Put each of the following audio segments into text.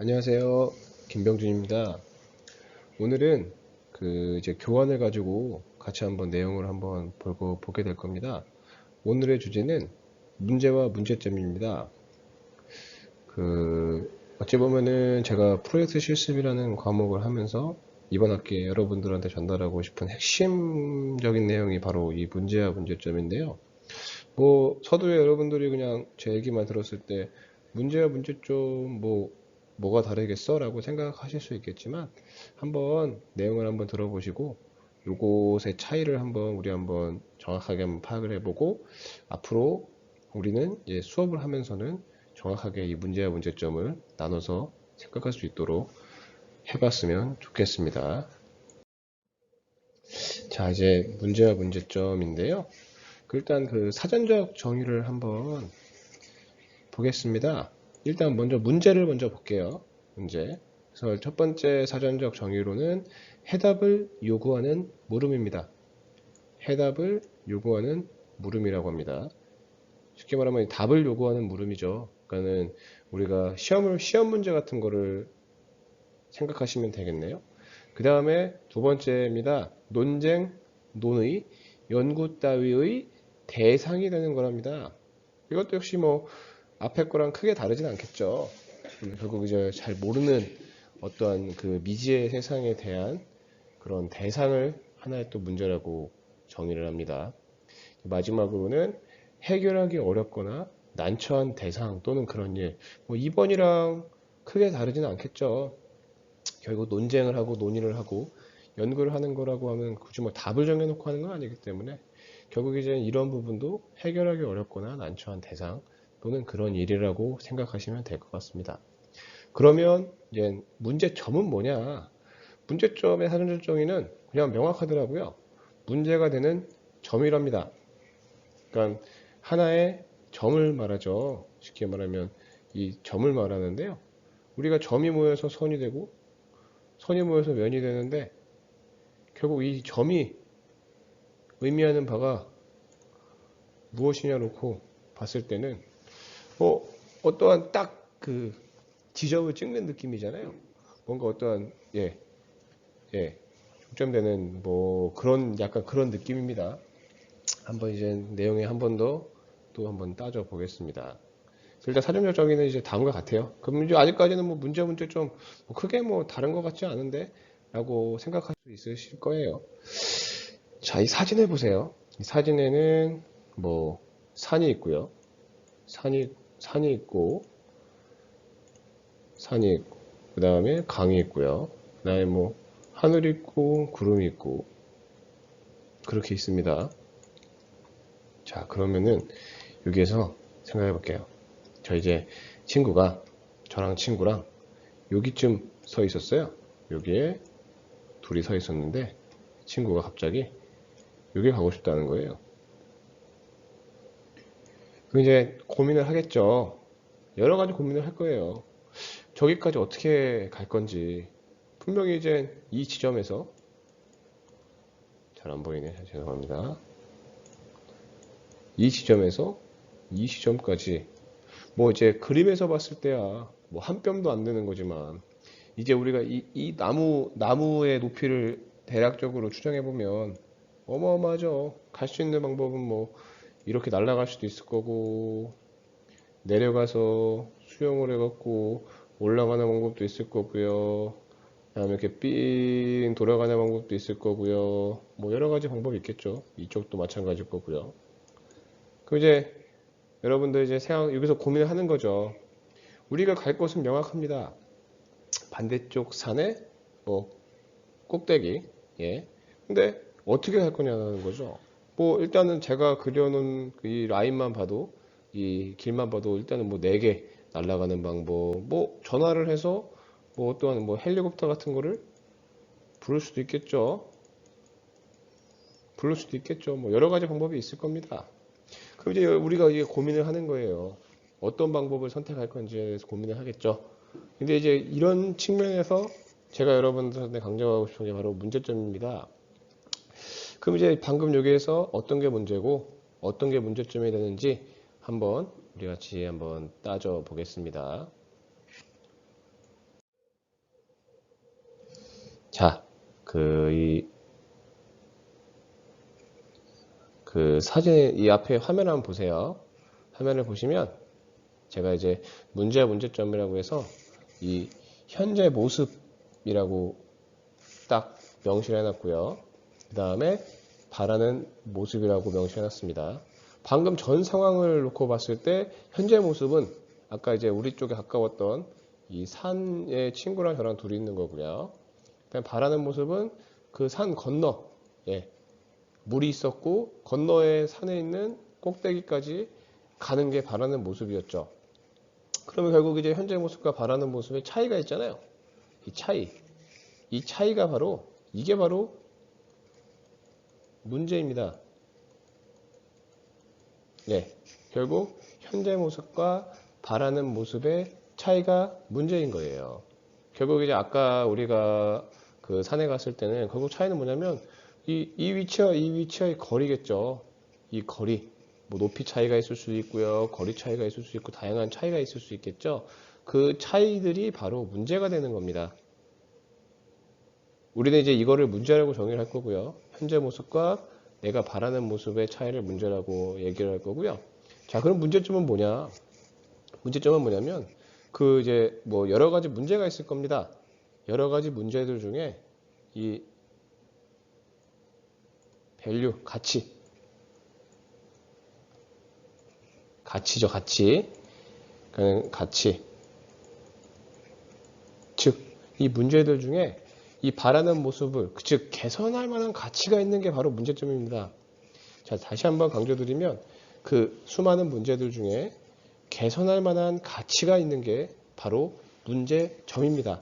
안녕하세요. 김병준입니다. 오늘은 이제 교환을 가지고 같이 한번 내용을 한번 보게 될 겁니다. 오늘의 주제는 문제와 문제점입니다. 어찌 보면은 제가 프로젝트 실습이라는 과목을 하면서 이번 학기에 여러분들한테 전달하고 싶은 핵심적인 내용이 바로 이 문제와 문제점인데요. 서두에 여러분들이 그냥 제 얘기만 들었을 때 문제와 문제점 뭐가 다르겠어? 라고 생각하실 수 있겠지만 한번 내용을 한번 들어보시고 요것의 차이를 우리 한번 정확하게 한번 파악을 해보고 앞으로 우리는 이제 수업을 하면서는 정확하게 이 문제와 문제점을 나눠서 생각할 수 있도록 해봤으면 좋겠습니다. 자, 이제 문제와 문제점인데요. 일단 사전적 정의를 한번 보겠습니다. 일단 문제를 먼저 볼게요. 문제. 그래서 첫 번째 사전적 정의로는 해답을 요구하는 물음입니다. 해답을 요구하는 물음이라고 합니다. 쉽게 말하면 답을 요구하는 물음이죠. 그러니까는 우리가 시험 문제 같은 거를 생각하시면 되겠네요. 그 다음에 두 번째입니다. 논쟁, 논의, 연구 따위의 대상이 되는 거랍니다. 이것도 역시 앞에 거랑 크게 다르진 않겠죠. 결국 이제 잘 모르는 어떠한 미지의 세상에 대한 그런 대상을 하나의 또 문제라고 정의를 합니다. 마지막으로는 해결하기 어렵거나 난처한 대상 또는 그런 일. 2번이랑 크게 다르진 않겠죠. 결국 논쟁을 하고 논의를 하고 연구를 하는 거라고 하면 굳이 답을 정해놓고 하는 건 아니기 때문에 결국 이제 이런 부분도 해결하기 어렵거나 난처한 대상 또는 그런 일이라고 생각하시면 될 것 같습니다. 그러면 이제 문제점은 뭐냐? 문제점의 사전적 정의는 그냥 명확하더라고요. 문제가 되는 점이랍니다. 그러니까 하나의 점을 말하죠. 쉽게 말하면 이 점을 말하는데요. 우리가 점이 모여서 선이 되고 선이 모여서 면이 되는데 결국 이 점이 의미하는 바가 무엇이냐 놓고 봤을 때는 어떠한 딱 지점을 찍는 느낌이잖아요. 뭔가 어떠한 중점되는 그런 약간 그런 느낌입니다. 한번 이제 내용에 한 번 더 또 한번 따져 보겠습니다. 일단 사전적 정의는 이제 다음과 같아요. 그럼 이제 아직까지는 문제점 크게 다른 것 같지 않은데 라고 생각할 수 있으실 거예요. 자, 이 사진을 보세요. 이 사진에는 산이 있고요. 산이 있고 그 다음에 강이 있고요. 그 다음에 하늘이 있고 구름이 있고 그렇게 있습니다. 자, 그러면은 여기에서 생각해 볼게요. 이제 저랑 친구랑 여기쯤 서 있었어요. 여기에 둘이 서 있었는데 친구가 갑자기 여기 가고 싶다는 거예요. 그럼 이제 고민을 하겠죠. 여러 가지 고민을 할 거예요. 저기까지 어떻게 갈 건지. 분명히 이제 이 지점에서 잘 안 보이네. 죄송합니다. 이 지점까지 이제 그림에서 봤을 때야 한 뼘도 안 되는 거지만 이제 우리가 이 나무의 높이를 대략적으로 추정해 보면 어마어마하죠. 갈 수 있는 방법은 이렇게 날아갈 수도 있을 거고 내려가서 수영을 해갖고 올라가는 방법도 있을 거고요. 그다음에 이렇게 삥 돌아가는 방법도 있을 거고요. 여러 가지 방법이 있겠죠. 이쪽도 마찬가지일 거고요. 그럼 이제 여러분들 이제 여기서 고민을 하는 거죠. 우리가 갈 곳은 명확합니다. 반대쪽 산의 꼭대기. 예. 근데 어떻게 갈 거냐는 거죠. 일단은 제가 그려놓은 이 라인만 봐도 이 길만 봐도 일단은 4개 날아가는 방법. 전화를 해서 또한 헬리콥터 같은 거를 부를 수도 있겠죠. 여러 가지 방법이 있을 겁니다. 그럼 이제 우리가 이게 고민을 하는 거예요. 어떤 방법을 선택할 건지에 대해서 고민을 하겠죠. 근데 이제 이런 측면에서 제가 여러분들한테 강조하고 싶은 게 바로 문제점입니다. 그럼 이제 방금 여기에서 어떤 게 문제고 어떤 게 문제점이 되는지 한번 우리 같이 한번 따져 보겠습니다. 자, 사진, 이 앞에 화면 한번 보세요. 화면을 보시면 제가 이제 문제점이라고 해서 이 현재 모습이라고 딱 명시를 해놨고요. 그 다음에 바라는 모습이라고 명시해놨습니다. 방금 전 상황을 놓고 봤을 때 현재 모습은 아까 이제 우리 쪽에 가까웠던 이 산의 친구랑 저랑 둘이 있는 거고요. 그다음 바라는 모습은 그 산 건너, 예, 물이 있었고 건너에 산에 있는 꼭대기까지 가는 게 바라는 모습이었죠. 그러면 결국 이제 현재 모습과 바라는 모습의 차이가 있잖아요. 이 차이가 바로 이게 바로 문제입니다. 네, 결국 현재 모습과 바라는 모습의 차이가 문제인 거예요. 결국 이제 아까 우리가 그 산에 갔을 때는 결국 차이는 뭐냐면 이 위치와 이 위치의 거리겠죠. 이 거리, 뭐 높이 차이가 있을 수도 있고요, 거리 차이가 있을 수 있고 다양한 차이가 있을 수 있겠죠. 그 차이들이 바로 문제가 되는 겁니다. 우리는 이제 이거를 문제라고 정의를 할 거고요. 현재 모습과 내가 바라는 모습의 차이를 문제라고 얘기를 할 거고요. 자, 그럼 문제점은 뭐냐? 문제점은 뭐냐면 그 이제 뭐 여러 가지 문제가 있을 겁니다. 여러 가지 문제들 중에 이 밸류, 가치죠, 가치. 그러니까 가치. 즉, 이 문제들 중에 이 바라는 모습을, 즉, 개선할 만한 가치가 있는 게 바로 문제점입니다. 자, 다시 한번 강조드리면 그 수많은 문제들 중에 개선할 만한 가치가 있는 게 바로 문제점입니다.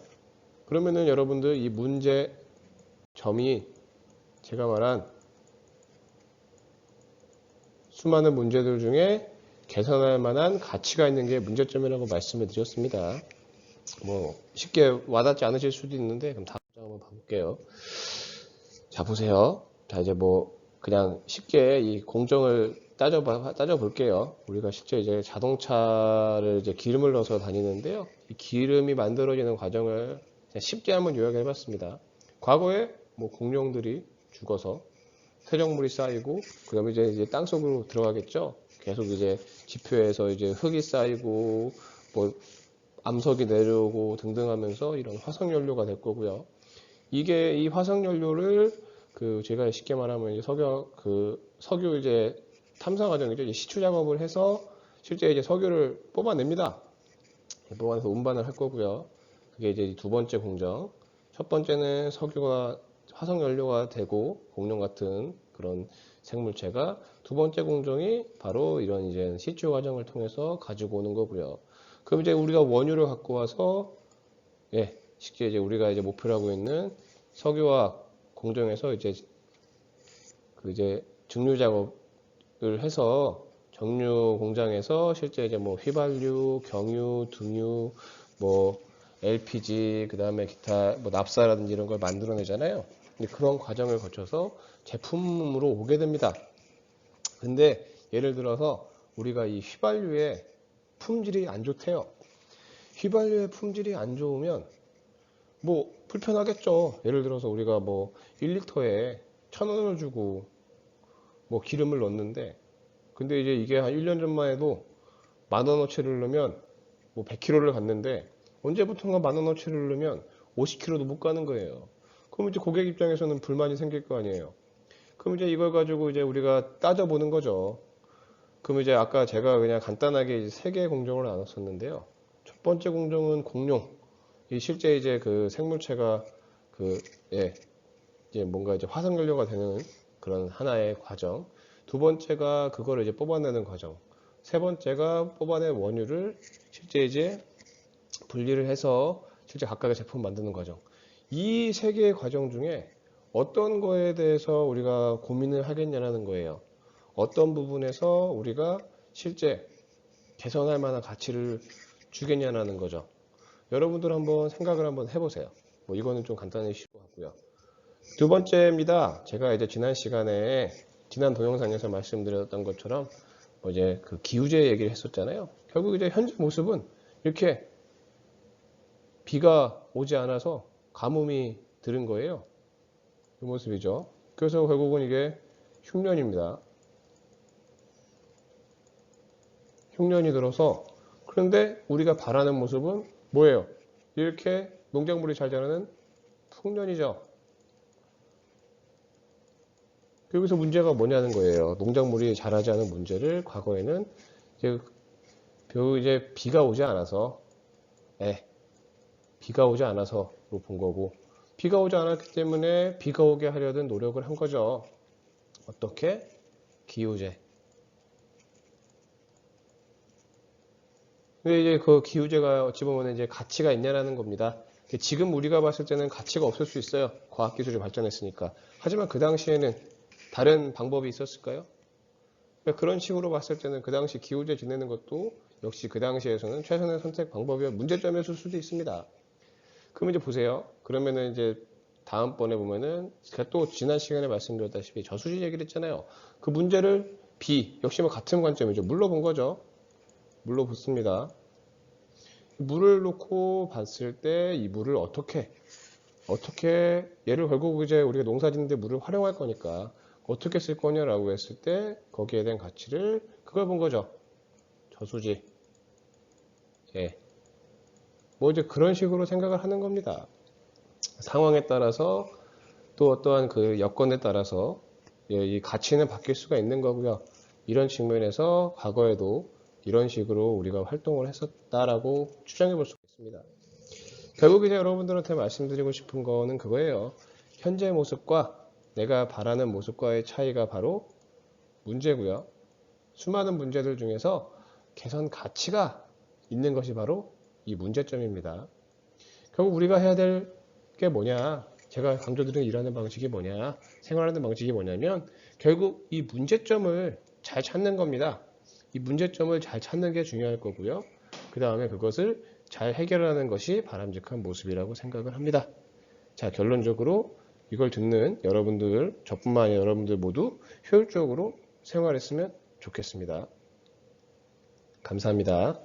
그러면은 여러분들 이 문제점이 제가 말한 수많은 문제들 중에 개선할 만한 가치가 있는 게 문제점이라고 말씀을 드렸습니다. 뭐 쉽게 와닿지 않으실 수도 있는데 그럼 다음 장 한번 봐볼게요. 자, 보세요. 자, 이제 뭐 그냥 쉽게 이 공정을 따져볼게요. 우리가 실제 이제 자동차를 이제 기름을 넣어서 다니는데요. 이 기름이 만들어지는 과정을 쉽게 한번 요약해 봤습니다. 과거에 뭐 공룡들이 죽어서 세정물이 쌓이고 그다음에 이제 땅속으로 들어가겠죠. 계속 이제 지표에서 이제 흙이 쌓이고 뭐 암석이 내려오고 등등 하면서 이런 화석연료가 될 거고요. 이게 이 화석연료를 그 제가 쉽게 말하면 이제 석유 이제 탐사 과정이죠. 이제 시추 작업을 해서 실제 이제 석유를 뽑아냅니다. 뽑아내서 운반을 할 거고요. 그게 이제 두 번째 공정. 첫 번째는 석유가 화석연료가 되고 공룡 같은 그런 생물체가 두 번째 공정이 바로 이런 이제 시추 과정을 통해서 가지고 오는 거고요. 그럼 이제 우리가 원유를 갖고 와서 쉽게 이제 우리가 이제 목표로 하고 있는 석유화학 공정에서 이제 증류 작업을 해서 정유 공장에서 실제 이제 뭐 휘발유, 경유, 등유, 뭐 LPG, 그 다음에 기타 뭐 납사라든지 이런 걸 만들어내잖아요. 근데 그런 과정을 거쳐서 제품으로 오게 됩니다. 근데 예를 들어서 우리가 이 휘발유의 품질이 안 좋대요. 휘발유의 품질이 안 좋으면 뭐 불편하겠죠. 예를 들어서 우리가 뭐 1리터에 1,000원을 주고 뭐 기름을 넣는데 근데 이제 이게 한 1년 전만 해도 10,000원어치를 넣으면 뭐 100km를 갔는데 언제부턴가 10,000원어치를 넣으면 50km도 못 가는 거예요. 그럼 이제 고객 입장에서는 불만이 생길 거 아니에요. 그럼 이제 이걸 가지고 이제 우리가 따져보는 거죠. 그럼 이제 아까 제가 그냥 간단하게 세 개의 공정을 나눴었는데요. 첫 번째 공정은 공룡. 이 실제 이제 그 생물체가 이제 뭔가 이제 화석연료가 되는 그런 하나의 과정. 두 번째가 그거를 이제 뽑아내는 과정. 세 번째가 뽑아낸 원유를 실제 이제 분리를 해서 실제 각각의 제품 만드는 과정. 이 세 개의 과정 중에 어떤 거에 대해서 우리가 고민을 하겠냐는 거예요. 어떤 부분에서 우리가 실제 개선할 만한 가치를 주겠냐는 거죠. 여러분들 한번 생각을 한번 해보세요. 뭐 이거는 좀 간단히 쉬고 하고요. 두 번째입니다. 제가 이제 지난 동영상에서 말씀드렸던 것처럼 뭐 이제 그 기후제 얘기를 했었잖아요. 결국 이제 현재 모습은 이렇게 비가 오지 않아서 가뭄이 들은 거예요. 이 모습이죠. 그래서 결국은 이게 흉년입니다. 흉년이 들어서, 그런데 우리가 바라는 모습은 뭐예요? 이렇게 농작물이 잘 자라는 풍년이죠. 여기서 문제가 뭐냐는 거예요. 농작물이 자라지 않은 문제를 과거에는 이제 비가 오지 않아서, 비가 오지 않아서로 본 거고, 비가 오지 않았기 때문에 비가 오게 하려던 노력을 한 거죠. 어떻게? 기후제. 근데 이제 그 기후제가 어찌 보면 이제 가치가 있냐라는 겁니다. 지금 우리가 봤을 때는 가치가 없을 수 있어요. 과학기술이 발전했으니까. 하지만 그 당시에는 다른 방법이 있었을까요? 그러니까 그런 식으로 봤을 때는 그 당시 기후제 지내는 것도 역시 그 당시에서는 최선의 선택 방법이었 문제점이었을 수도 있습니다. 그럼 이제 보세요. 그러면은 이제 다음번에 보면은 제가 또 지난 시간에 말씀드렸다시피 저수지 얘기를 했잖아요. 그 문제를 역시 뭐 같은 관점이죠. 물러본 거죠. 물러붙습니다. 물을 놓고 봤을 때 이 물을 어떻게 얘를 결국 이제 우리가 농사 짓는데 물을 활용할 거니까 어떻게 쓸 거냐라고 했을 때 거기에 대한 가치를 그걸 본 거죠. 저수지. 예. 뭐 이제 그런 식으로 생각을 하는 겁니다. 상황에 따라서 또 어떠한 그 여건에 따라서 이 가치는 바뀔 수가 있는 거고요. 이런 측면에서 과거에도 이런 식으로 우리가 활동을 했었다라고 추정해 볼 수가 있습니다. 결국 이제 여러분들한테 말씀드리고 싶은 거는 그거예요. 현재 모습과 내가 바라는 모습과의 차이가 바로 문제고요. 수많은 문제들 중에서 개선 가치가 있는 것이 바로 이 문제점입니다. 결국 우리가 해야 될 게 뭐냐? 제가 강조드리는 일하는 방식이 뭐냐? 생활하는 방식이 뭐냐면 결국 이 문제점을 잘 찾는 겁니다. 이 문제점을 잘 찾는 게 중요할 거고요. 그 다음에 그것을 잘 해결하는 것이 바람직한 모습이라고 생각을 합니다. 자, 결론적으로 이걸 듣는 여러분들, 저뿐만 아니라 여러분들 모두 효율적으로 생활했으면 좋겠습니다. 감사합니다.